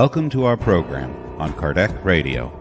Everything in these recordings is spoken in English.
Welcome to our program on Kardec Radio.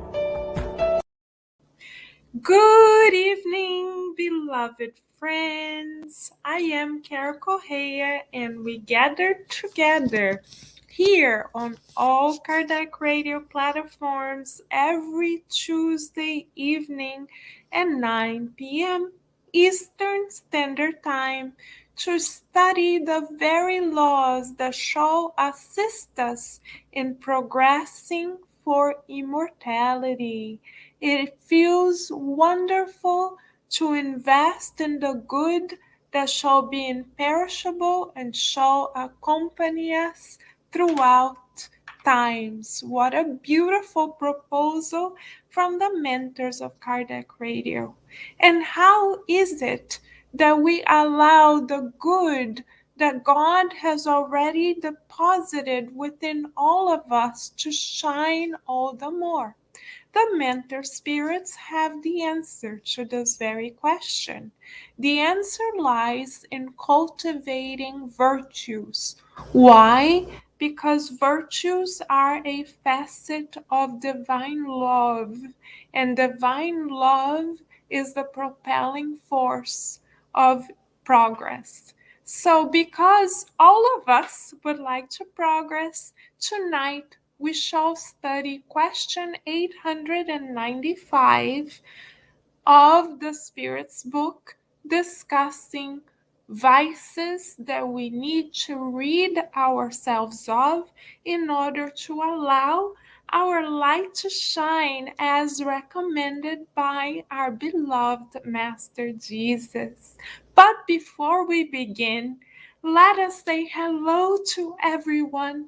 Good evening, beloved friends. I am Correa, and we gathered together here on all Kardec Radio platforms every Tuesday evening at 9 p.m. Eastern Standard Time to study the very laws that shall assist us in progressing for immortality. It feels wonderful to invest in the good that shall be imperishable and shall accompany us throughout times. What a beautiful proposal from the mentors of Kardec Radio. And how is it that we allow the good that God has already deposited within all of us to shine all the more? The mentor spirits have the answer to this very question. The answer lies in cultivating virtues. Why? Because virtues are a facet of divine love, and divine love is the propelling force of progress. So, because all of us would like to progress, tonight we shall study question 895 of the Spirit's book, discussing vices that we need to rid ourselves of in order to allow our light to shine as recommended by our beloved Master Jesus. But before we begin, let us say hello to everyone.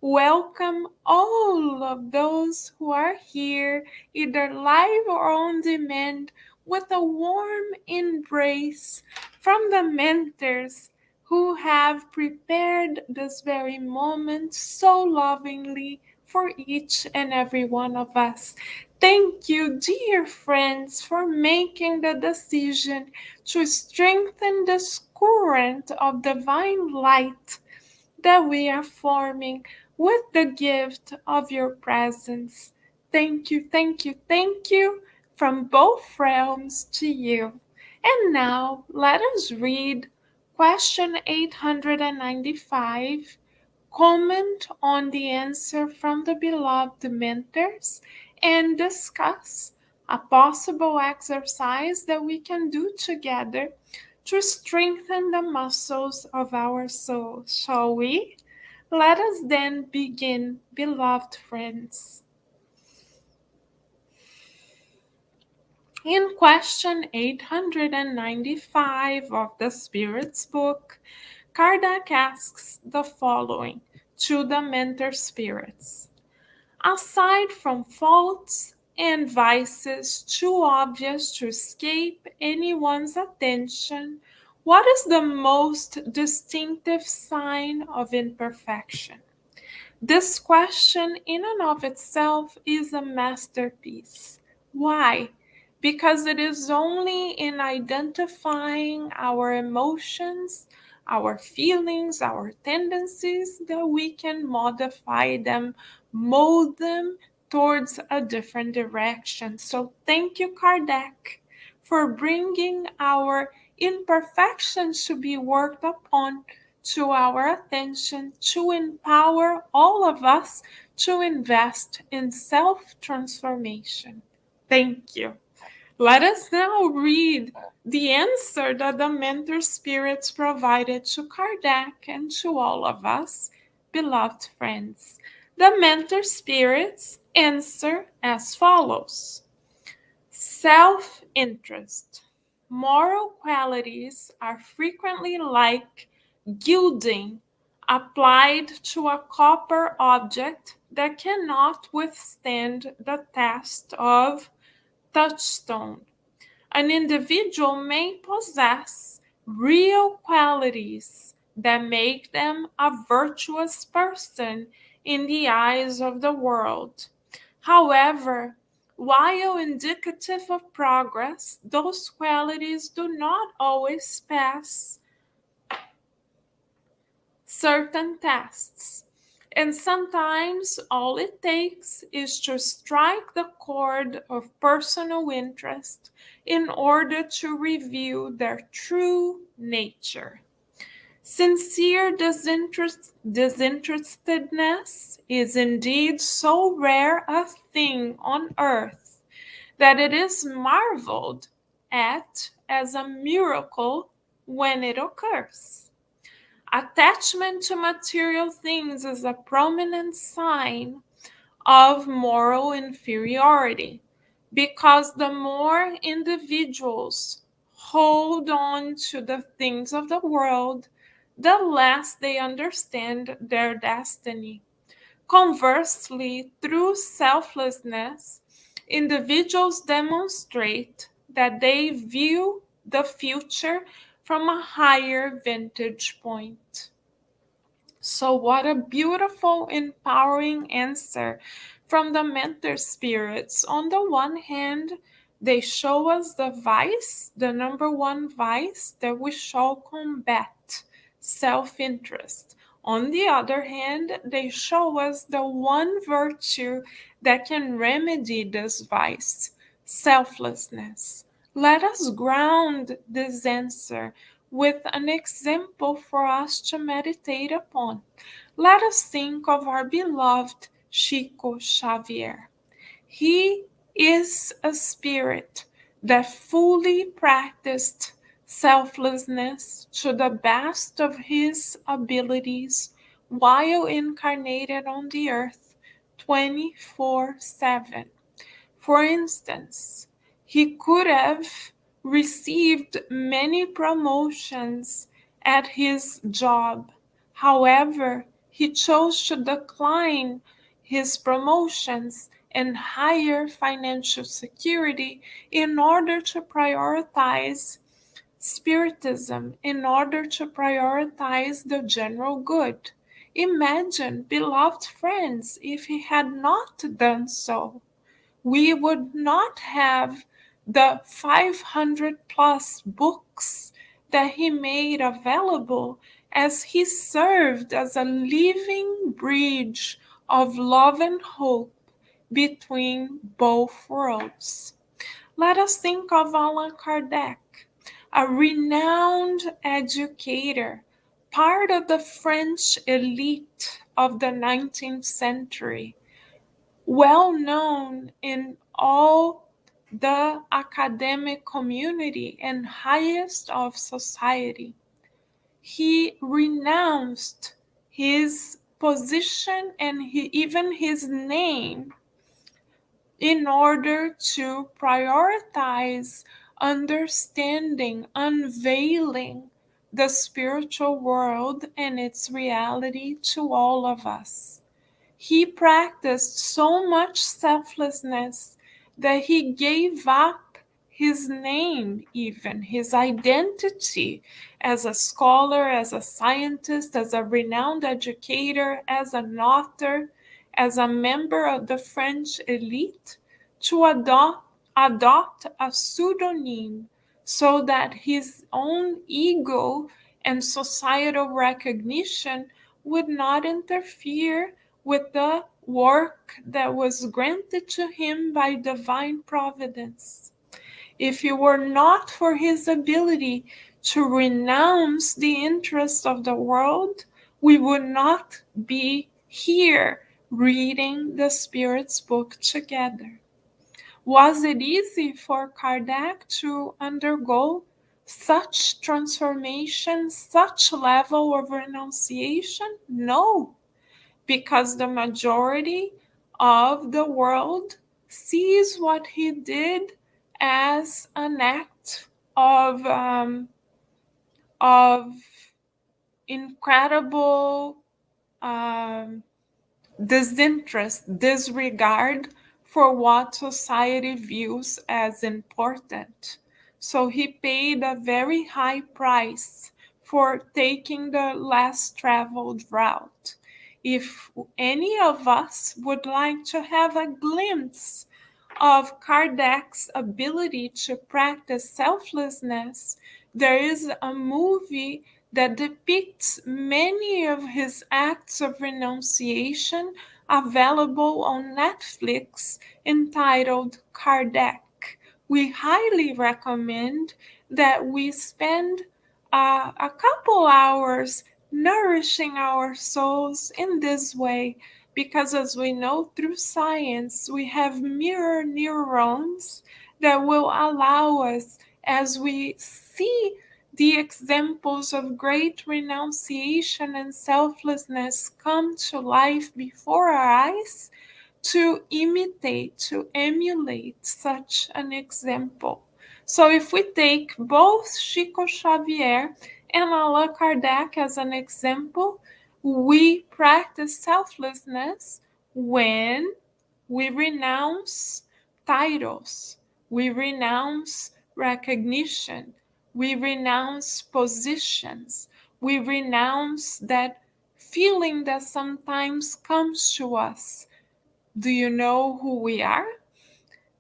Welcome all of those who are here, either live or on demand, with a warm embrace from the mentors who have prepared this very moment so lovingly for each and every one of us. Thank you, dear friends, for making the decision to strengthen this current of divine light that we are forming with the gift of your presence. Thank you, thank you, thank you from both realms to you. And now let us read question 895, comment on the answer from the beloved mentors, and discuss a possible exercise that we can do together to strengthen the muscles of our soul. Shall we? Let us then begin, beloved friends. In question 895 of the Spirit's book, Kardec asks the following to the mentor spirits. Aside from faults and vices too obvious to escape anyone's attention, what is the most distinctive sign of imperfection? This question in and of itself is a masterpiece. Why? Because it is only in identifying our emotions, our feelings, our tendencies that we can modify them, mold them towards a different direction. So thank you, Kardec, for bringing our imperfections to be worked upon to our attention, to empower all of us to invest in self-transformation. Thank you. Let us now read the answer that the mentor spirits provided to Kardec and to all of us, beloved friends. The mentor spirits answer as follows. Self-interest. Moral qualities are frequently like gilding applied to a copper object that cannot withstand the test of touchstone. An individual may possess real qualities that make them a virtuous person in the eyes of the world. However, while indicative of progress, those qualities do not always pass certain tests. And sometimes all it takes is to strike the chord of personal interest in order to reveal their true nature. Sincere disinterestedness is indeed so rare a thing on earth that it is marveled at as a miracle when it occurs. Attachment to material things is a prominent sign of moral inferiority because the more individuals hold on to the things of the world, the less they understand their destiny. Conversely, through selflessness, individuals demonstrate that they view the future from a higher vantage point. So, what a beautiful, empowering answer from the mentor spirits. On the one hand, they show us the vice, the number one vice that we shall combat, self interest. On the other hand, they show us the one virtue that can remedy this vice, selflessness. Let us ground this answer with an example for us to meditate upon. Let us think of our beloved Chico Xavier. He is a spirit that fully practiced selflessness to the best of his abilities while incarnated on the earth 24/7. For instance, he could have received many promotions at his job. However, he chose to decline his promotions and higher financial security in order to prioritize Spiritism, in order to prioritize the general good. Imagine, beloved friends, if he had not done so, we would not have the 500 plus books that he made available, as he served as a living bridge of love and hope between both worlds. Let us think of Allan Kardec, a renowned educator, part of the French elite of the 19th century, well known in all the academic community and highest of society. He renounced his position and even his name in order to prioritize understanding, unveiling the spiritual world and its reality to all of us. He practiced so much selflessness that he gave up his name, even his identity as a scholar, as a scientist, as a renowned educator, as an author, as a member of the French elite, to adopt a pseudonym so that his own ego and societal recognition would not interfere with the work that was granted to him by divine providence. If it were not for his ability to renounce the interests of the world, we would not be here reading the Spirit's book together. Was it easy for Kardec to undergo such transformation, such level of renunciation? No, because the majority of the world sees what he did as an act of incredible um, disinterest, disregard for what society views as important. So he paid a very high price for taking the less traveled route. If any of us would like to have a glimpse of Kardec's ability to practice selflessness, there is a movie that depicts many of his acts of renunciation available on Netflix entitled Kardec. We highly recommend that we spend a couple hours nourishing our souls in this way because, as we know through science, we have mirror neurons that will allow us, as we see the examples of great renunciation and selflessness come to life before our eyes, to imitate, to emulate such an example. So, if we take both Chico Xavier and Allan Kardec as an example, we practice selflessness when we renounce titles, we renounce recognition, we renounce positions, we renounce that feeling that sometimes comes to us. Do you know who we are?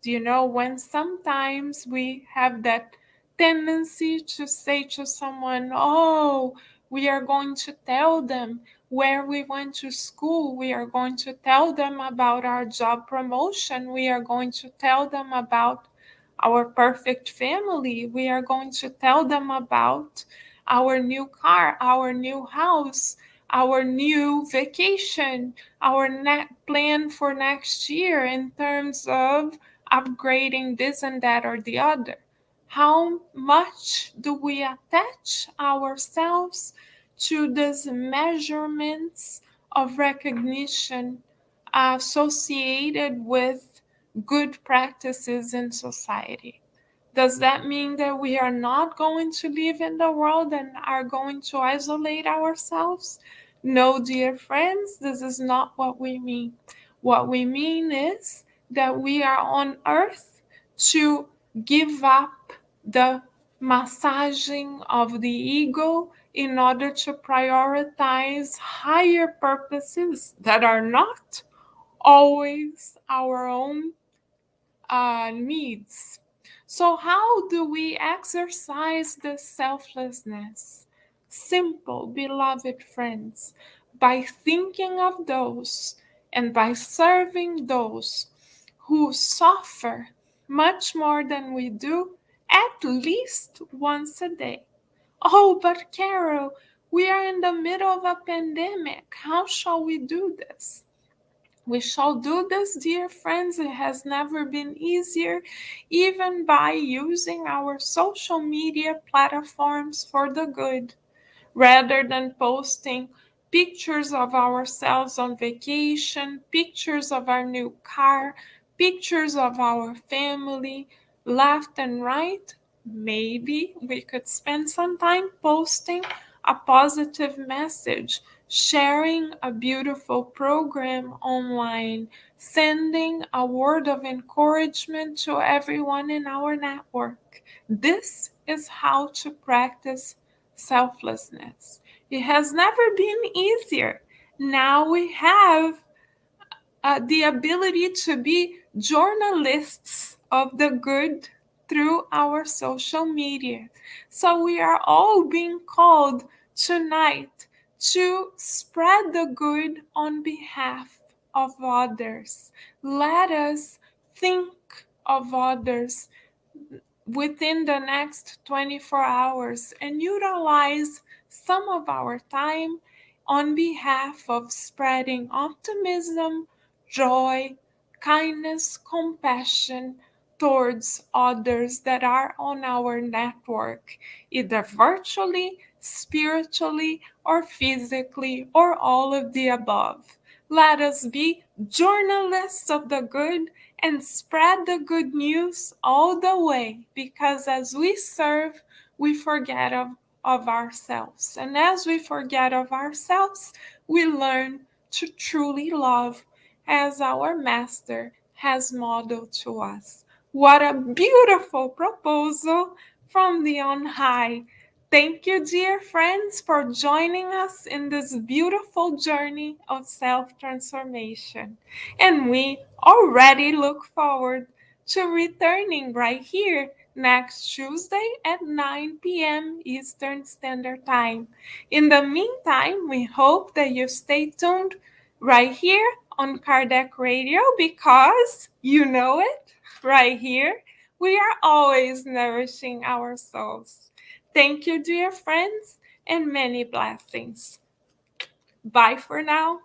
Do you know when sometimes we have that tendency to say to someone, oh, we are going to tell them where we went to school. We are going to tell them about our job promotion. We are going to tell them about our perfect family. We are going to tell them about our new car, our new house, our new vacation, our plan for next year in terms of upgrading this and that or the other. How much do we attach ourselves to these measurements of recognition associated with good practices in society? Does that mean that we are not going to live in the world and are going to isolate ourselves? No, dear friends, this is not what we mean. What we mean is that we are on earth to give up the massaging of the ego in order to prioritize higher purposes that are not always our own needs. So, how do we exercise this selflessness? Simple, beloved friends, by thinking of those and by serving those who suffer much more than we do, at least once a day. Oh, but Carol, we are in the middle of a pandemic. How shall we do this? We shall do this, dear friends. It has never been easier, even by using our social media platforms for the good rather than posting pictures of ourselves on vacation, pictures of our new car, pictures of our family, left and right. Maybe we could spend some time posting a positive message, sharing a beautiful program online, sending a word of encouragement to everyone in our network. This is how to practice selflessness. It has never been easier. Now we have the ability to be journalists of the good through our social media. So we are all being called tonight to spread the good on behalf of others. Let us think of others within the next 24 hours and utilize some of our time on behalf of spreading optimism, joy, kindness, compassion towards others that are on our network, either virtually, spiritually, or physically, or all of the above. Let us be journalists of the good and spread the good news all the way, because as we serve, we forget of ourselves. And as we forget of ourselves, we learn to truly love as our Master has modeled to us. What a beautiful proposal from the on high. Thank you, dear friends, for joining us in this beautiful journey of self transformation. And we already look forward to returning right here next Tuesday at 9 p.m. Eastern Standard Time. In the meantime, we hope that you stay tuned right here on Kardec Radio because you know it, right here, we are always nourishing our souls. Thank you, dear friends, and many blessings. Bye for now.